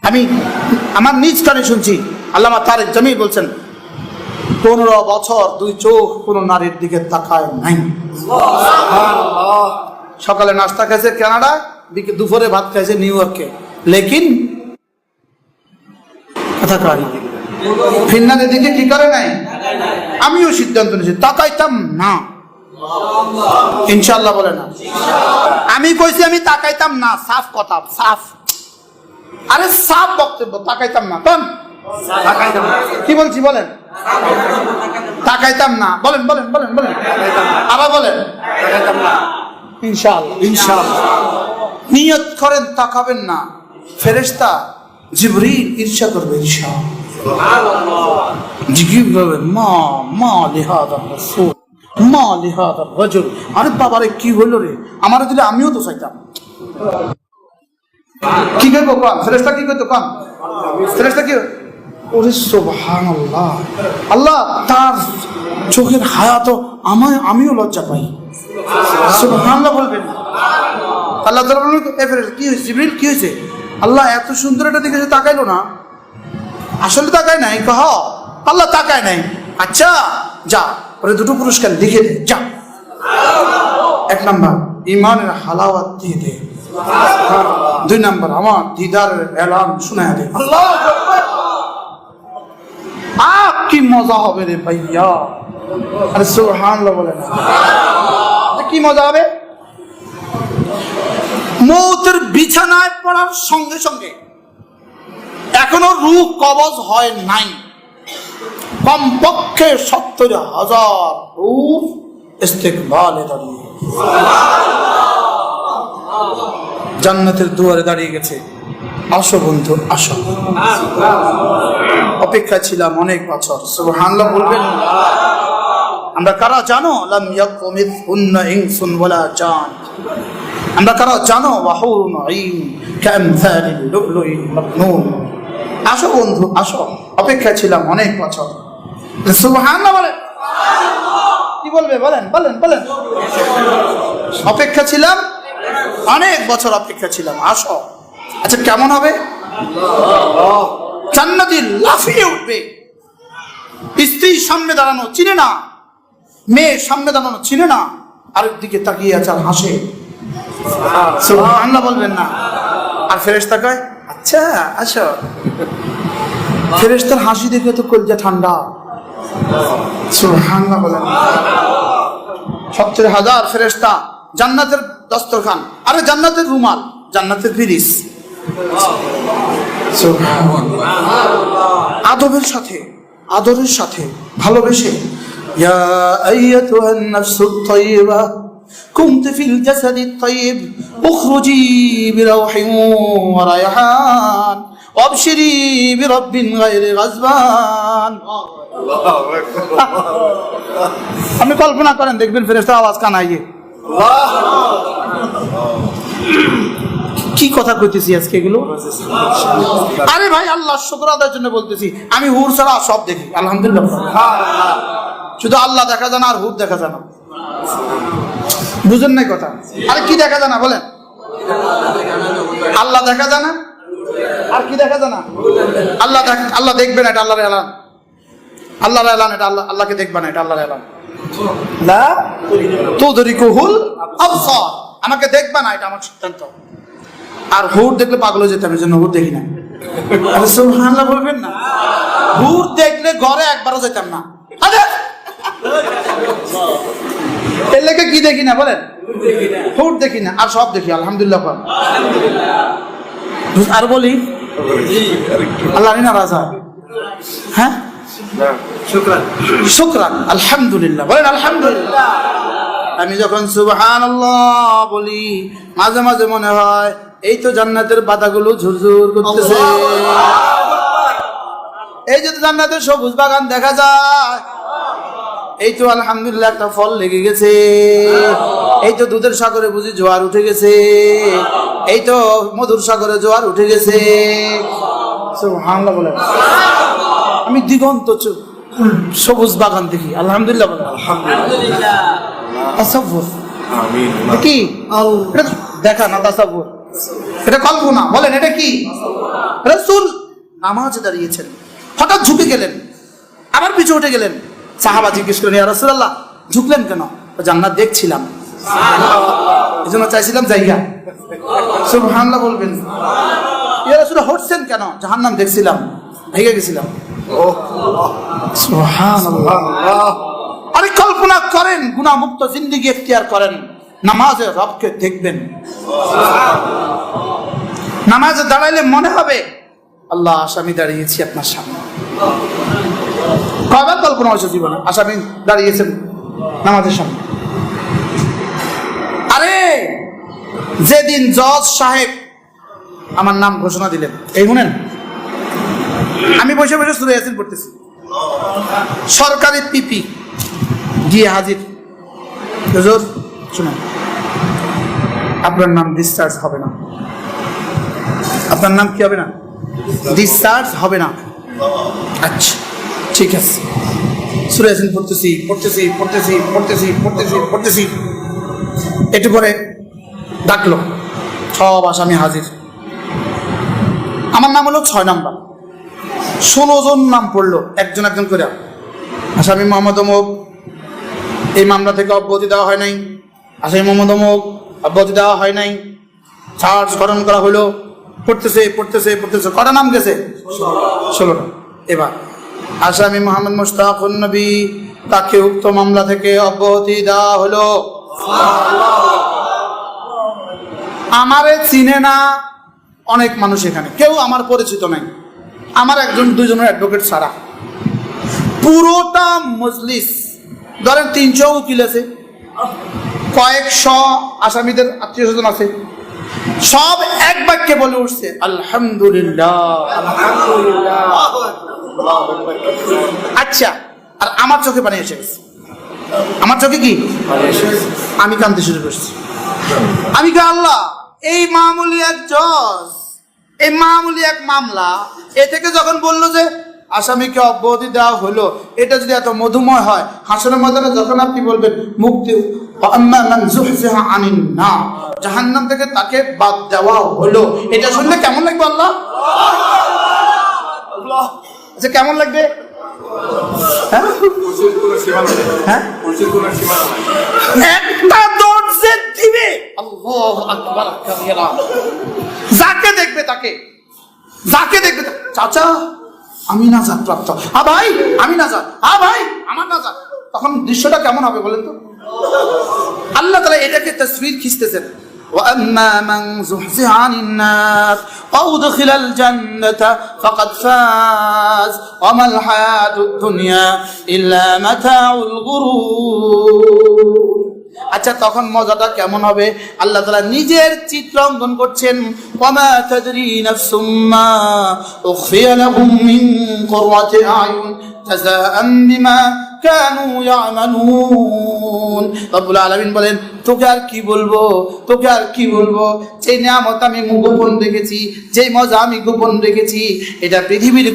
আমি আমার নিজ কানে শুনছি, আল্লামা তারেক জামিল বলছেন 15 বছর 2 চোখ কোন নারীর দিকে তাকায় নাই। সকালে নাস্তা খাইছে কানাডায়, দুপুরে ভাত খাইছে নিউ ইয়র্কে, লেকিন কথা কয় ফিনল্যান্ডের দিকে কি করে নাই। আমিও সিদ্ধান্ত নিয়েছি তাকাইতাম না, ইনশাআল্লাহ বলে না। আমি কইছি আমি তাকাইতাম না, সাফ কথা, সাফ, আরে সাফ বক্তব্য, তাকাইতাম না। কোন তাকাইতাম না কি বলছি বলেন, তাকাইতাম না বলেন বলেন বলেন বলেন, আবার বলেন তাকাইতাম না। ইনশাআল্লাহ ইনশাআল্লাহ নিয়ত করেন তাকাবেন না, ফেরেশতা জিবরিল ঈর্ষা করবে, ইনশাআল্লাহ জিকির করবে মা মা লিহাদা রাসূল মা লিহাদা রাজুল। আরে বাবারে কি হলো রে, আমারে দিলে আমিও তো চাইতাম। কি করবো কোন ফেরেশতা, কি করতো কোন ফেরেশতা, কি ওরে সুবহানাল্লাহ, আল্লাহ তার চোখের হায়াত আমিও লজ্জা পাই। সুবহানাল্লাহ বলবেন না। আল্লাহ তাআলা বললেন এ ফেরেশতা কি হয়েছে জিবরিল, কি হয়েছে? আল্লাহ এত সুন্দর একটা দিকে তাকাইলো না, আসলে তাকায় নাই, কহ আল্লাহ তাকায় নাই। আচ্ছা যা ওরে 2টো পুরস্কার লিখে দে, যা। 1 নাম্বার ইমানের হালাওয়াত দিয়ে দে, 2 নাম্বার আমার দিদারের এলান শোনায় দে। আল্লাহু আকবার, কি মজা হবে রে ভাইয়া। আরে সুবহানাল্লাহ বলেন, কি মজা হবে। মৌতের বিছানায় পড়ার সঙ্গে সঙ্গে এখনো রূহ কবজ হয় নাই, কমপক্ষে 70,000 রূহ ইস্তেকবালে দাঁড়িয়ে জান্নাতের দুয়ারে দাঁড়িয়ে গেছে। আসো বন্ধু আসো, অপেক্ষা ছিলাম অনেক বছর। সুবহানাল্লাহ বলবেন। আমরা কারা জানো, লাম ইয়াকুমিথহুন্না ইনসুন ওয়ালা জান। আমরা কারা জানো, ওয়াহুরুন আইন কামসালিল লুলুইল মাকনুন। আসো বন্ধু আসো, অপেক্ষা ছিলাম অনেক বছর। সুবহানাল্লাহ বলেন, কি বলবে বলেন বলেন বলেন। অপেক্ষা ছিলাম অনেক বছর, অপেক্ষা ছিলাম, আসো। আচ্ছা কেমন হবে? জান্নাতি লাফিয়ে উঠবে, স্ত্রীর সামনে দাঁড়ানো চিনে না, মেয়ের সামনে দাঁড়ানো চিনে না, আরেক দিকে তাকিয়ে আছে আর হাসে। সুবহানাল্লাহ বলবেন না। আর ফেরেশতা কয় আচ্ছা আসো। ফেরেশতার হাসি দেখে তো কলজা ঠান্ডা। সুবহানাল্লাহ বলেন। 70,000 ফেরেশতা, জান্নাতের দস্তরখান, আরে জান্নাতের রুমাল, জান্নাতের ফিরিস, আদবের সাথে আদরের সাথে ভালোবেসে ইয়া আইয়াতুহান নাফসুত তাইয়্যিবা কুনতি ফিল জাসাদিত তাইয়্যিব উখরুজি বিরাউহিন ওয়া রায়হান ওয়াবশিরি বিরাব্বিন গায়রি গাজবান। আপনি কল্পনা করেন, দেখবেন ফেরেশতার আওয়াজ কানাইয়ে। কি কথা কইতেছি আজকে এগুলো? আরে ভাই আল্লাহ শুকর আদায়ের জন্য বলতেছি। আমি হুর ছাড়া সব দেখি আলহামদুলিল্লাহ। শুধু আল্লাহ দেখা যায় না আর হুর দেখা যায় না, বুঝেন নাই কথা? আরে কি দেখা যায় না বলেন? আল্লাহ দেখা যায় না, আর কি দেখা যায় না? আল্লাহ দেখবে না, এটা আল্লাহর এলান। আল্লাহর এলান এটা, আল্লাহকে দেখবে না, এটা আল্লাহর এলান। লা তুদরিকুহুল আবসার, আমাকে দেখবে না, এটা আমার সিদ্ধান্ত। আর হুর দেখলে পাগল হয়ে যেতাম, এই জন্য হুর দেখি না। আরে সুবহানাল্লাহ বলবেন না। হুর দেখলে ঘরে একবারও যেতাম না। আরে এর লেগে কি দেখি না বলেন? হুর দেখি না, আর সব দেখি আলহামদুলিল্লাহ। আর বলি আল্লাহ নারাজ হয়। হ্যাঁ শুকরান আলহামদুলিল্লাহ বলেন আলহামদুলিল্লাহ। আমি যখন সুবহানাল্লাহ বলি মাঝে মাঝে মনে হয় এই তো জান্নাতের পাতাগুলো ঝুরঝুর করতেছে, এই যে জান্নাতের সবুজ বাগান দেখা যায়, এই তো আলহামদুলিল্লাহ একটা ফল লেগে গেছে, এই তো দুধের সাগরে বুঝি জোয়ার উঠে গেছে, এই তো মধুর সাগরে জোয়ার উঠে গেছে। সুবহানাল্লাহ বলেন। আমি দিগন্ত সবুজ বাগান দেখি আলহামদুলিল্লাহ বলেন আলহামদুলিল্লাহ। তাসাব্বুর কি? দেখা না তাসাব্বুর, এটা কল্পনা বলেন, এটা কি? রাসূল নামাজে দাঁড়িয়েছেন, হঠাৎ ঝুঁকে গেলেন, আবার পিছু উঠে গেলেন। সাহাবা জিজ্ঞেস করেন, ইয়া রাসূলুল্লাহ ঝুঁকলেন কেন? জান্নাত দেখছিলাম, এজন্য চাইছিলাম জায়গা। সুবহানাল্লাহ বলবেন। ইয়া রাসূলুল্লাহ হটছেন কেন? জাহান্নাম দেখছিলাম, ভেগে গেছিলাম। সুবহানাল্লাহ। আরে কল্পনা করেন, গুনাহমুক্ত জিন্দেগি ইখতিয়ার করেন, নামাজে রবকে দেখবেন। নামাজে দাঁড়াইলে মনে হবে আল্লাহ আসামি দাঁড়িয়েছি আপনার সামনে। কয়বার কল্পনা হয়েছে জীবনে আসামি দাঁড়িয়েছেন নামাজের সামনে? আরে যেদিন জজ সাহেব আমার নাম ঘোষণা দিলেন, এই শুনেন, আমি বসে বসে সূরা ইয়াসিন পড়তেছি, সরকারি পিপি গিয়ে হাজির, হুজুর শুনেন, আপনার নাম ডিসচার্জ হবে না। আপনার নাম কি হবে না? ডিসচার্জ হবে না। আচ্ছা ঠিক আছে। সূরা ইয়াসিন পড়তেছি। একটু পরে ডাকলো, সব আসামি হাজির। আমার নাম হলো 6 নাম্বার। 16 জন নাম পড়লো, একজন একজন করে। আসামি মোহাম্মদ অমুক, এই মামলা থেকে অব্যাহতি দেওয়া হয় নাই। আসামি মোহাম্মদ অমুক, অব্যাহতি দেওয়া হয় নাই। চার্জ গঠন করা হলো। পড়তেছে। কটা নাম গেছে? 16টা। এবার আসামি মোহাম্মদ মুশতাকুন নবী, তাকে উক্ত মামলা থেকে অব্যাহতি দেওয়া হলো। আমারে চিনে না অনেক মানুষ এখানে, কেউ আমার পরিচিত নাই, আমার 1-2জনের অ্যাডভোকেট ছাড়া। পুরোটা মজলিস, ধরেন 300 উকিল আছে, কয়েকশো আসামিদের আত্মীয় স্বজন আছে, সব এক বাক্যে বলে উঠছে আলহামদুলিল্লাহ। আচ্ছা, আর আমার চোখে পানি এসে গেছে। আমার চোখে কি? আমি কাঁদতে শুরু করছি। আমি কে আল্লাহ, এই মামুলি এক জজ, এই মামুলি এক মামলা, এ থেকে যখন বললো যে আসামিকে অব্যাহতি দেওয়া হলো, এটা যদি এত মধুময় হয়, হাসরের ময়দানে যখন আপনি বলবেন মুক্তি জাহান্নাম থেকে তাকে বাদ দেওয়া হলো, এটা শুনলে কেমন লাগবে আল্লাহ? আচ্ছা কেমন লাগবে? একটা দরজে দিবে, আল্লাহু আকবার কাবীরা। যাকে দেখবে তাকে, চাচা আমি নাজাত প্রাপ্ত, ভাই আমি নাজাত, ভাই আমার নাজাত। তখন দৃশ্যটা কেমন হবে বলেন তো? আল্লাহ তাআলা এটাকে তাসবির খিচতেছেন, وأما من زحزح عن النار وأدخل الجنة فقد فاز وما الحياة الدنيا إلا متاع الغرور। আচ্ছা তখন মজাটা কেমন হবে? আল্লাহ তাআলা নিজের চিত্র অঙ্কন করছেন, ওয়ামা তাদরি নাফসুম মা উখফিয়া লাহুম মিন কুররাতি আয়ুন জাযাআন বিমা কানু ইয়ামালুন। রব্বুল আলামিন বলেন, তোকে আর কি বলবো, যে নিয়ামত আমি গোপন রেখেছি, যে মজা আমি গোপন রেখেছি, এটা পৃথিবীর